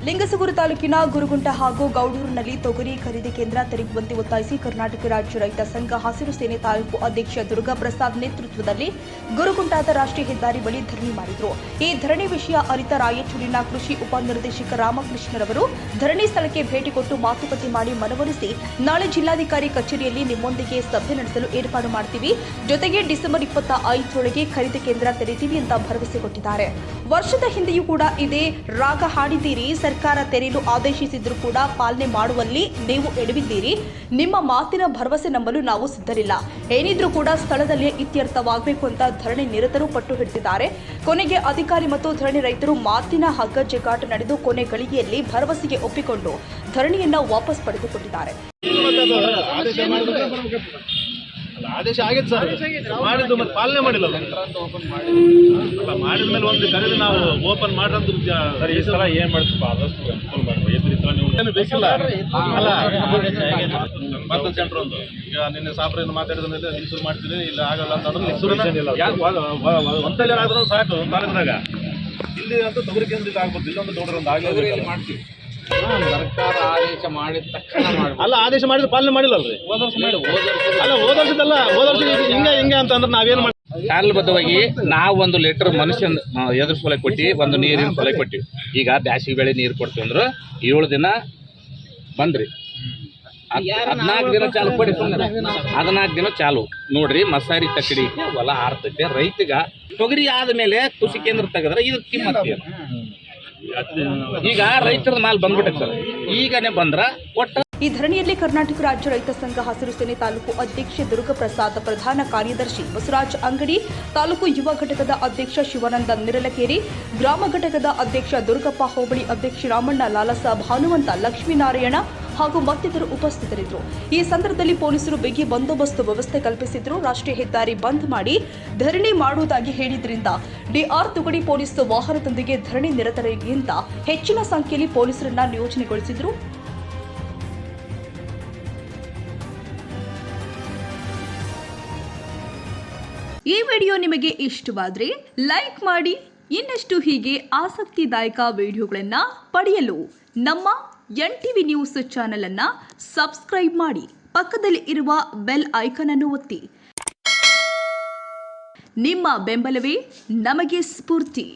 ಲಿಂಗಸಗೂರು ತಾಲೂಕಿನ ಗುರುಗುಂಟ ಹಾಗೂ ಗೌಡೂರಿನಲ್ಲಿ ತೊಗರಿ ಖರೀದಿ ಕೇಂದ್ರ ತೆರೆಯುವಂತೆ ಒತ್ತಾಯಿಸಿ ಕರ್ನಾಟಕ ರಾಜ್ಯ ರೈತ ಸಂಘ ಹಸಿರು ಸೇನೆ ತಾಲೂಕು ಅಧ್ಯಕ್ಷ ದುರ್ಗಾಪ್ರಸಾದ್ ನೇತೃತ್ವದಲ್ಲಿ ಗುರುಗುಂಟಾದ ರಾಷ್ಟ್ರೀಯ ಹೆದ್ದಾರಿ ಬಳಿ ಧರಣಿ ಮಾಡಿದರು. ಈ ಧರಣಿ ವಿಷಯ ಅರಿತ ರಾಯಚೂರಿನ ಕೃಷಿ ಉಪನಿರ್ದೇಶಕ ರಾಮಕೃಷ್ಣರವರು ಧರಣಿ ಸ್ಥಳಕ್ಕೆ ಭೇಟಿ ಕೊಟ್ಟು ಮಾತುಕತೆ ಮಾಡಿ ಮನವೊಲಿಸಿ ನಾಳೆ ಜಿಲ್ಲಾಧಿಕಾರಿ ಕಚೇರಿಯಲ್ಲಿ ನಿಮ್ಮೊಂದಿಗೆ ಸಭೆ ನಡೆಸಲು ಏರ್ಪಾಡು ಮಾಡ್ತೀವಿ, ಜೊತೆಗೆ ಡಿಸೆಂಬರ್ 25ರೊಳಗೆ ಖರೀದಿ ಕೇಂದ್ರ ತೆರೆಯುತ್ತೀವಿ ಅಂತ ಭರವಸೆ ಕೊಟ್ಟಿದ್ದಾರೆ. ವರ್ಷದ ಹಿಂದೆಯೂ ಕೂಡ ಇದೇ ರಾಗ ಹಾಡಿದ್ದೀರಿ. ಸರ್ಕಾರ ತೆರೆಯಲು ಆದೇಶಿಸಿದ್ರು ಕೂಡ ಪಾಲನೆ ಮಾಡುವಲ್ಲಿ ನೀವು ಎಡವಿದ್ದೀರಿ. ನಿಮ್ಮ ಮಾತಿನ ಭರವಸೆ ನಂಬಲು ನಾವು ಸಿದ್ಧರಿಲ್ಲ. ಏನಿದ್ರೂ ಕೂಡ ಸ್ಥಳದಲ್ಲೇ ಇತ್ಯರ್ಥವಾಗಬೇಕು ಅಂತ ಧರಣಿ ನಿರತರು ಪಟ್ಟು ಹಿಡಿದಿದ್ದಾರೆ. ಕೊನೆಗೆ ಅಧಿಕಾರಿ ಮತ್ತು ಧರಣಿ ರೈತರು ಮಾತಿನ ಹಗ್ಗ ಜಗ್ಗಾಟ ನಡೆದು ಕೊನೆ ಗಳಿಗೆಯಲ್ಲಿ ಭರವಸೆಗೆ ಒಪ್ಪಿಕೊಂಡು ಧರಣಿಯನ್ನ ವಾಪಸ್ ಪಡೆದುಕೊಂಡಿದ್ದಾರೆ. ಆದೇಶ ಆಗಿತ್ತು ಸರ್, ಮಾಡಿದ್ದು ಮತ್ತೆ ಪಾಲನೆ ಮಾಡಿಲ್ಲ. ಮಾಡಿದ ಮೇಲೆ ಒಂದು ಕರೆದು ನಾವು ಓಪನ್ ಮಾಡ್ರಂತ ಸರ್. ಈ ಸಲ ಏನ್ ಮಾಡ್ತೀವಿ ಆದಷ್ಟು ಅನುಕೂಲ ಮಾಡ್ತೀವಿ. ಈ ಸಲ ನೀವು ಏನು ಬೇಕಿಲ್ಲ ಅಲ್ಲ. ಮತ್ತೊಂದು ಸೆಂಟ್ರ್ ಒಂದು ಈಗ ನಿನ್ನೆ ಸಾಬ್ರೇನು ಮಾತಾಡಿದ ಮೇಲೆ ಶುರು ಮಾಡ್ತೀವಿ, ಇಲ್ಲ ಆಗಲ್ಲ ಅಂತಂದ್ರೆ ಒಂದಲ್ಲಿ ಆದ್ರೂ ಸಾಕು ತಾಲೂಕಿನಾಗ. ಇಲ್ಲಿ ಅಂತ ತೊಗರಿ ಕೇಂದ್ರಕ್ಕೆ ಆಗ್ಬೋದು, ಇಲ್ಲೊಂದು ದೊಡ್ಡ ಆಗಲಿ ಮಾಡ್ತೀವಿ. ಸರ್ಕಾರ ಆದೇಶ ಮಾಡಿದ ತಕ್ಷಣ ಅಲ್ಲ, ಆದೇಶ ಮಾಡಿದ್ರೆ ಪಾಲನೆ ಮಾಡಿಲ್ಲ ಅಲ್ರಿ. ಅಲ್ಲ, ಹೋದ ವರ್ಷದಲ್ಲ, ಹೋದ ವರ್ಷ ಹಿಂಗೆ ಅಂತಂದ್ರೆ ನಾವೇನು ಮಾಡಿ ಕಾಲಬದ್ಧವಾಗಿ ನಾವು ಒಂದು ಲೀಟರ್ ಮನುಷ್ಯನ ಎದುರು ಸೊಲೆ ಕೊಟ್ಟು ಒಂದು ನೀರಿನ ಸೊಲೆ ಕೊಟ್ಟಿವಿ. ಈಗ ಬ್ಯಾಸಿಗೆ ಬೆಳೆ ನೀರು ಕೊಡ್ತೀವಿ ಅಂದ್ರೆ 7 ದಿನ ಬಂದ್ರಿ, 14 ದಿನ ಚಾಲು ಕೊಡಿ. 14 ದಿನ ಚಾಲು ನೋಡ್ರಿ. ಮಸಾರಿ ತಕ್ಕಡಿ ಹೊಲ ಹಾರ್ತೈತೆ. ರೈತಗ ತೊಗರಿ ಆದ್ಮೇಲೆ ಕೃಷಿ ಕೇಂದ್ರ ತೆಗೆದ್ರೆ ಇದು ಕಿಮ್ಮತ್ತು. ಈಗ ರೈತರ ಮಾಲ್ ಬಂದ್ಬಿಟ್ಟೆ ಸರ್. ಈಗನೇ ಬಂದ್ರ ಒಟ್ಟ. ಈ ಧರಣಿಯಲ್ಲಿ ಕರ್ನಾಟಕ ರಾಜ್ಯ ರೈತ ಸಂಘ ಹಸಿರು ಸೇನೆ ತಾಲೂಕು ಅಧ್ಯಕ್ಷ ದುರ್ಗಾಪ್ರಸಾದ್, ಪ್ರಧಾನ ಕಾರ್ಯದರ್ಶಿ ಬಸವರಾಜ್ ಅಂಗಡಿ, ತಾಲೂಕು ಯುವ ಘಟಕದ ಅಧ್ಯಕ್ಷ ಶಿವಾನಂದ ನಿರಲಕೇರಿ, ಗ್ರಾಮ ಘಟಕದ ಅಧ್ಯಕ್ಷ ದುರ್ಗಪ್ಪ ಹೋಬಳಿ ಅಧ್ಯಕ್ಷ ರಾಮಣ್ಣ ಲಾಲಸ, ಭಾನುವಂತ, ಲಕ್ಷ್ಮೀನಾರಾಯಣ ಹಾಗೂ ಮತ್ತಿತರರು ಉಪಸ್ಥಿತರಿದ್ದರು. ಈ ಸಂದರ್ಭದಲ್ಲಿ ಪೊಲೀಸರು ಬಿಗಿ ಬಂದೋಬಸ್ತ್ ವ್ಯವಸ್ಥೆ ಕಲ್ಪಿಸಿದ್ರು. ರಾಷ್ಟ್ರೀಯ ಹೆದ್ದಾರಿ ಬಂದ್ ಮಾಡಿ ಧರಣಿ ಮಾಡುವುದಾಗಿ ಹೇಳಿದ್ರಿಂದ ಡಿಆರ್ ತುಗಡಿ ಪೊಲೀಸ್ ವಾಹನದೊಂದಿಗೆ ಧರಣಿ ನಿರತರಿಗಿಂತ ಹೆಚ್ಚಿನ ಸಂಖ್ಯೆಯಲ್ಲಿ ಪೊಲೀಸರನ್ನ ನಿಯೋಜನೆಗೊಳಿಸಿದ್ರು. ಈ ವಿಡಿಯೋ ನಿಮಗೆ ಇಷ್ಟವಾದರೆ ಲೈಕ್ ಮಾಡಿ. ಇನ್ನಷ್ಟು ಹೀಗೆ ಆಸಕ್ತಿದಾಯಕ ವಿಡಿಯೋಗಳನ್ನು ಪಡೆಯಲು ನಮ್ಮ NTV ನ್ಯೂಸ್ ಚಾನೆಲ್ ಅನ್ನು ಸಬ್ಸ್ಕ್ರೈಬ್ ಮಾಡಿ. ಪಕ್ಕದಲ್ಲಿ ಇರುವ ಬೆಲ್ ಐಕಾನ್ ಅನ್ನು ಒತ್ತಿ. ನಿಮ್ಮ ಬೆಂಬಲವೇ ನಮಗೆ ಸ್ಫೂರ್ತಿ.